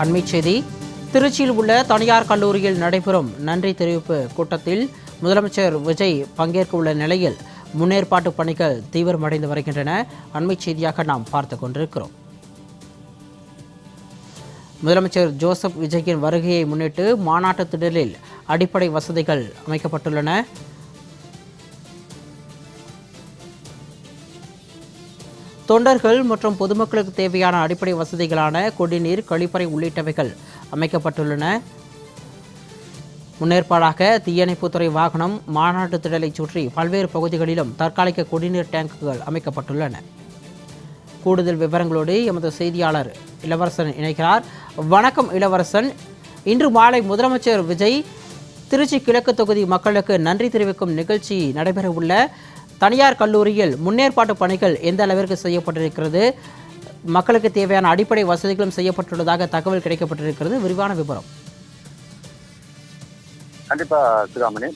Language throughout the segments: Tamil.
அண்மைச் செய்தி. திருச்சியில் உள்ள தனியார் கல்லூரியில் நடைபெறும் நன்றி தெரிவிப்பு கூட்டத்தில் முதலமைச்சர் விஜய் பங்கேற்க உள்ள நிலையில் முன்னேற்பாட்டு பணிகள் தீவிரமடைந்து வருகின்றன. அண்மைச் செய்தியாக நாம் பார்த்து கொண்டிருக்கிறோம். முதலமைச்சர் ஜோசப் விஜயின் வருகையை முன்னிட்டு மாநாட்டு திடலில் அடிப்படை வசதிகள் அமைக்கப்பட்டுள்ளன. தொண்டர்கள் மற்றும் பொதுமக்களுக்கு தேவையான அடிப்படை வசதிகளான குடிநீர், கழிப்பறை உள்ளிட்டவைகள் அமைக்கப்பட்டுள்ளன. முன்னேற்பாடாக தீயணைப்புத்துறை வாகனம் மாநாட்டு திடலை சுற்றி பல்வேறு பகுதிகளிலும் தற்காலிக குடிநீர் டேங்குகள் அமைக்கப்பட்டுள்ளன. கூடுதல் விவரங்களோடு எமது செய்தியாளர் இளவரசன் இணைக்கிறார். வணக்கம் இளவரசன். இன்று மாலை முதலமைச்சர் விஜய் திருச்சி கிழக்கு தொகுதி மக்களுக்கு நன்றி தெரிவிக்கும் நிகழ்ச்சி நடைபெறவுள்ள தனியார் கல்லூரியில் முன்னேற்பாட்டு பணிகள் எந்த அளவிற்கு செய்யப்பட்டிருக்கிறது, மக்களுக்கு தேவையான அடிப்படை வசதிகளும் செய்யப்பட்டுள்ளதாக தகவல் கிடைக்கப்பட்டிருக்கிறது, விரிவான விவரம். கண்டிப்பா சிகாமணி,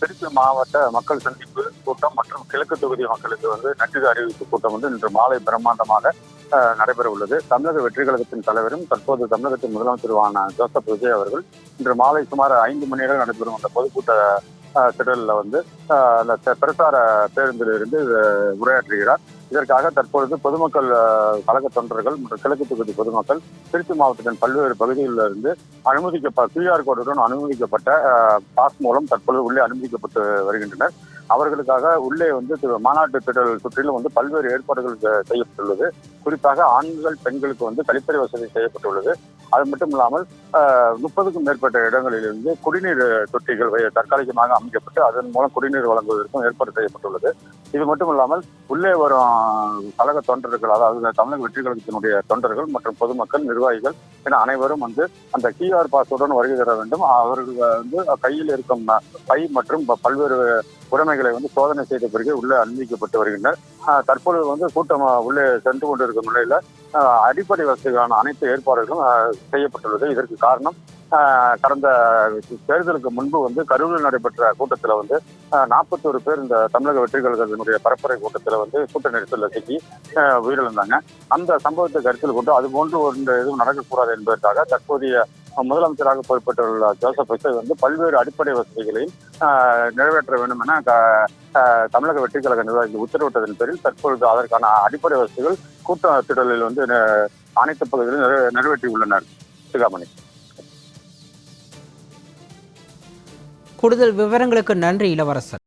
திருச்சி மாவட்ட மக்கள் சந்திப்பு கூட்டம் மற்றும் கிழக்கு தொகுதி மக்களுக்கு நன்றி அறிவிப்பு கூட்டம் இன்று மாலை பிரம்மாண்டமாக நடைபெற உள்ளது. தமிழக வெற்றி கழகத்தின் தலைவரும் தற்போது தமிழகத்தின் முதலமைச்சருமான ஜோசப் விஜய் அவர்கள் இன்று மாலை சுமார் 5 மணி நேரம் நடைபெறும் அந்த பொதுக்கூட்ட திடலில் அந்த பிரசார பேருந்திலிருந்து உரையாற்றுகிறார். இதற்காக தற்பொழுது பொதுமக்கள் கழக தொண்டர்கள் மற்றும் கிழக்கு தொகுதி பொதுமக்கள் திருச்சி மாவட்டத்தின் பல்வேறு பகுதிகளில் இருந்து QR கோடுடன் அனுமதிக்கப்பட்ட பாஸ் மூலம் தற்பொழுது உள்ளே அனுமதிக்கப்பட்டு வருகின்றனர். அவர்களுக்காக உள்ளே மாநாட்டு திடல் சுற்றிலும் பல்வேறு ஏற்பாடுகள் செய்யப்பட்டுள்ளது. குறிப்பாக ஆண்கள் பெண்களுக்கு கழிப்பறை வசதி செய்யப்பட்டுள்ளது. அது மட்டும் இல்லாமல் 30க்கும் மேற்பட்ட இடங்களிலிருந்து குடிநீர் தொட்டிகள் தற்காலிகமாக அமைக்கப்பட்டு அதன் மூலம் குடிநீர் வழங்குவதற்கும் ஏற்பாடு செய்யப்பட்டுள்ளது. இது மட்டும் இல்லாமல் உள்ளே வரும் கழக தொண்டர்கள், அதாவது தமிழக வெற்றி கழகத்தினுடைய தொண்டர்கள் மற்றும் பொதுமக்கள், நிர்வாகிகள் என அனைவரும் அந்த QR பாஸுடன் வருகை தர வேண்டும். அவர்கள் கையில் இருக்கும் பை மற்றும் பல்வேறு உடைமைகளை சோதனை செய்த பிறகு உள்ளே அனுமதிக்கப்பட்டு வருகின்றனர். தற்பொழுது கூட்டம் உள்ளே சென்று கொண்டிருக்கும் நிலையில அடிப்படை வசதிக்கான அனைத்து ஏற்பாடுகளும் செய்யப்பட்டுள்ளது. இதற்கு காரணம், கடந்த தேர்தலுக்கு முன்பு கரூரில் நடைபெற்ற கூட்டத்தில் 41 பேர் இந்த தமிழக வெற்றி கழகத்தினுடைய பரப்புரை கூட்டத்தில் கூட்ட நெரிசலில் சிக்கி உயிரிழந்தாங்க. அந்த சம்பவத்தை கருத்தில் கொண்டு அதுபோன்று எதுவும் நடக்கக்கூடாது என்பதற்காக தற்போதைய முதலமைச்சராக பொறுப்பேற்றுள்ள ஜோசப் விஜய் பல்வேறு அடிப்படை வசதிகளையும் நிறைவேற்ற வேண்டும் என தமிழக வெற்றி கழக நிர்வாகிகள் உத்தரவிட்டதன் பேரில் தற்பொழுது அதற்கான அடிப்படை வசதிகள் கூட்ட திடலில் அனைத்து பகுதிகளிலும் நிறைவேற்றியுள்ளனர். சிகாமணி, கூடுதல் விவரங்களுக்கு நன்றி இளவரசன்.